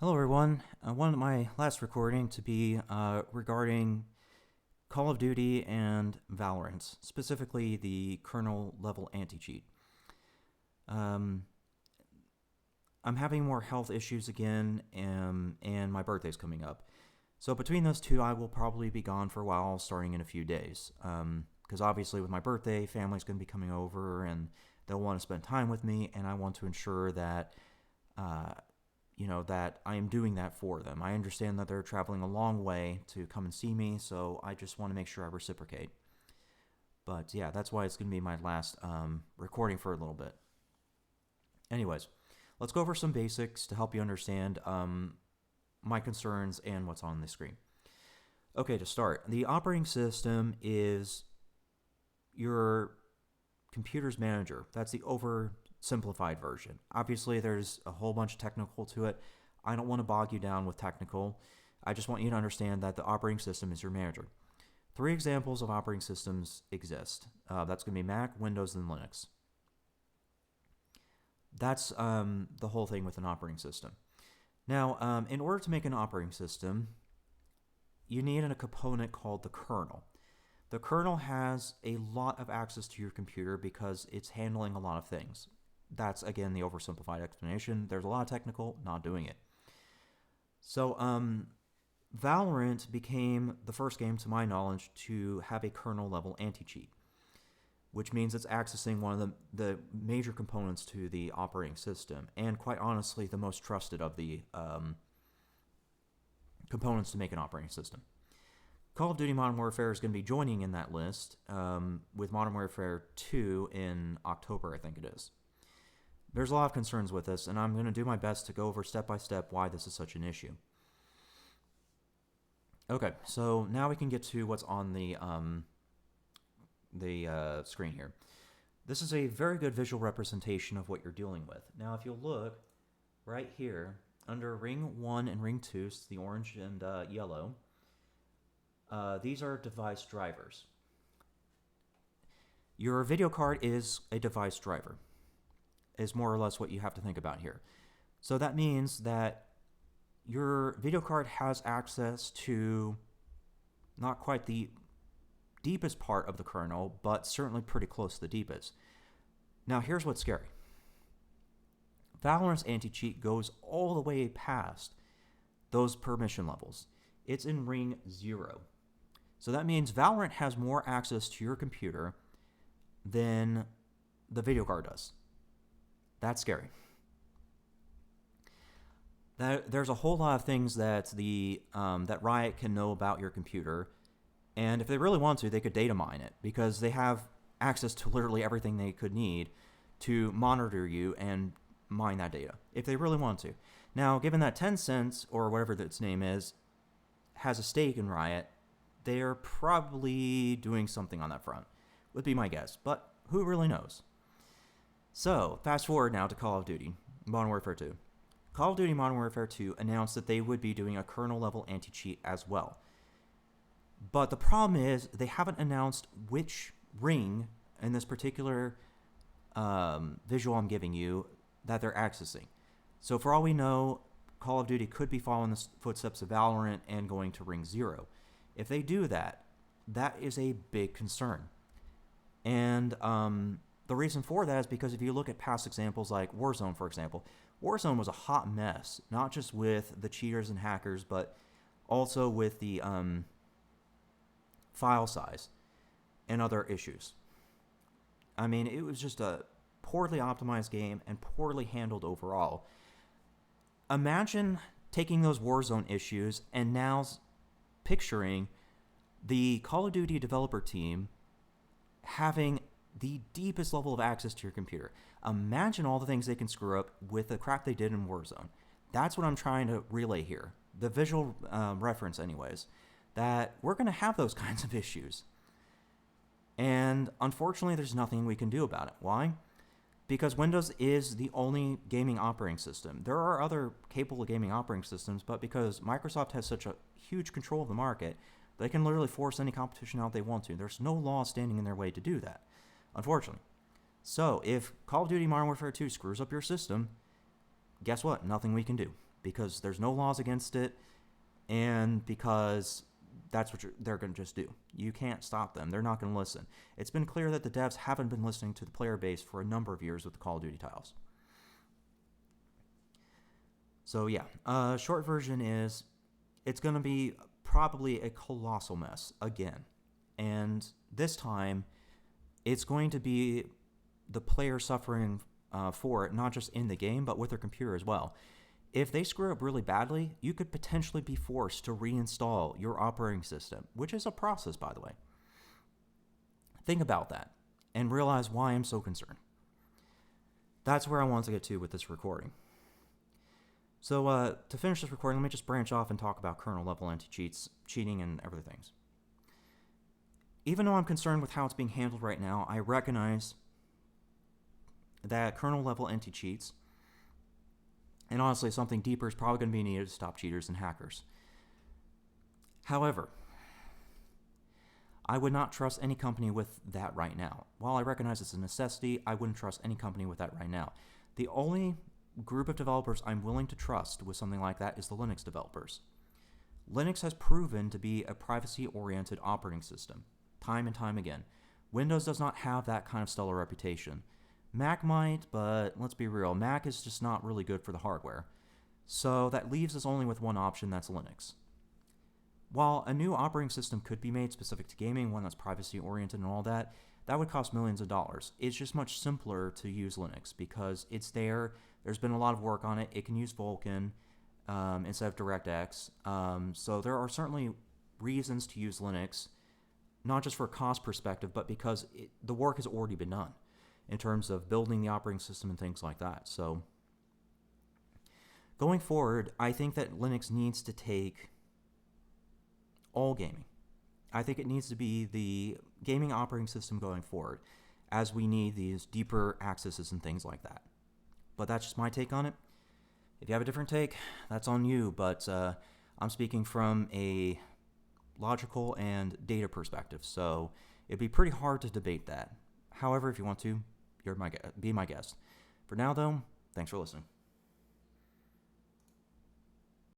Hello, everyone. I wanted my last recording to be regarding Call of Duty and Valorant, specifically the kernel level anti-cheat. I'm having more health issues again, and my birthday's coming up. So between those two, I will probably be gone for a while, starting in a few days. Because obviously with my birthday, family's going to be coming over, and they'll want to spend time with me, and I want to ensure that that I am doing that for them. I understand that they're traveling a long way to come and see me, so I just want to make sure I reciprocate. But yeah, that's why it's going to be my last recording for a little bit. Anyways, let's go over some basics to help you understand my concerns and what's on the screen. Okay, to start, the operating system is your computer's manager. That's the oversimplified version. Obviously, there's a whole bunch of technical to it. I don't want to bog you down with technical. I just want you to understand that the operating system is your manager. 3 examples of operating systems exist. That's going to be Mac, Windows, and Linux. That's the whole thing with an operating system. Now, in order to make an operating system, you need a component called the kernel. The kernel has a lot of access to your computer because it's handling a lot of things. That's, again, the oversimplified explanation. There's a lot of technical, not doing it. So, Valorant became the first game, to my knowledge, to have a kernel-level anti-cheat, which means it's accessing one of the major components to the operating system, and quite honestly, the most trusted of the components to make an operating system. Call of Duty Modern Warfare is going to be joining in that list with Modern Warfare 2 in October, I think it is. There's a lot of concerns with this, and I'm going to do my best to go over step by step why this is such an issue. Okay, so now we can get to what's on the screen here. This is a very good visual representation of what you're dealing with. Now, if you look right here, under Ring 1 and Ring 2, so the orange and yellow, these are device drivers. Your video card is a device driver, is more or less what you have to think about here. So that means that your video card has access to not quite the deepest part of the kernel, but certainly pretty close to the deepest. Now, here's what's scary. Valorant's anti-cheat goes all the way past those permission levels. It's in Ring 0. So that means Valorant has more access to your computer than the video card does. That's scary. There's a whole lot of things that that Riot can know about your computer, and if they really want to, they could data mine it, because they have access to literally everything they could need to monitor you and mine that data, if they really want to. Now, given that Tencent, or whatever its name is, has a stake in Riot, they're probably doing something on that front, would be my guess, but who really knows? So, fast forward now to Call of Duty Modern Warfare 2. Call of Duty Modern Warfare 2 announced that they would be doing a kernel-level anti-cheat as well. But the problem is, they haven't announced which ring in this particular visual I'm giving you that they're accessing. So for all we know, Call of Duty could be following the footsteps of Valorant and going to Ring 0. If they do that, that is a big concern. And the reason for that is because if you look at past examples like Warzone, for example, Warzone was a hot mess, not just with the cheaters and hackers, but also with the file size and other issues. I mean, it was just a poorly optimized game and poorly handled overall. Imagine taking those Warzone issues and now picturing the Call of Duty developer team having the deepest level of access to your computer. Imagine all the things they can screw up with the crap they did in Warzone. That's what I'm trying to relay here. The visual reference, anyways, that we're going to have those kinds of issues. And unfortunately, there's nothing we can do about it. Why? Because Windows is the only gaming operating system. There are other capable gaming operating systems, but because Microsoft has such a huge control of the market, they can literally force any competition out they want to. There's no law standing in their way to do that, unfortunately. So if Call of Duty Modern Warfare 2 screws up your system, guess what? Nothing we can do. because there's no laws against it, and because that's what they're going to just do. You can't stop them. They're not going to listen. It's been clear that the devs haven't been listening to the player base for a number of years with the Call of Duty titles. So yeah, short version is it's going to be probably a colossal mess again. And this time, it's going to be the player suffering for it, not just in the game, but with their computer as well. If they screw up really badly, you could potentially be forced to reinstall your operating system, which is a process, by the way. Think about that and realize why I'm so concerned. That's where I want to get to with this recording. So to finish this recording, let me just branch off and talk about kernel level anti-cheats, cheating, and everything. Even though I'm concerned with how it's being handled right now, I recognize that kernel level anti-cheats, and honestly, something deeper is probably going to be needed to stop cheaters and hackers. However, I would not trust any company with that right now. While I recognize it's a necessity, I wouldn't trust any company with that right now. The only group of developers I'm willing to trust with something like that is the Linux developers. Linux has proven to be a privacy-oriented operating system, time and time again. Windows does not have that kind of stellar reputation. Mac might, but let's be real, Mac is just not really good for the hardware. So that leaves us only with one option, that's Linux. While a new operating system could be made specific to gaming, one that's privacy-oriented and all that, that would cost millions of dollars. It's just much simpler to use Linux because it's there, there's been a lot of work on it, it can use Vulkan instead of DirectX. So there are certainly reasons to use Linux, not just for a cost perspective, but because the work has already been done in terms of building the operating system and things like that. So going forward, I think that Linux needs to take all gaming. I think it needs to be the gaming operating system going forward, as we need these deeper accesses and things like that. But that's just my take on it. If you have a different take, that's on you, but I'm speaking from a logical and data perspective, so it'd be pretty hard to debate that. However, if you want to, be my guest. For now, though, thanks for listening.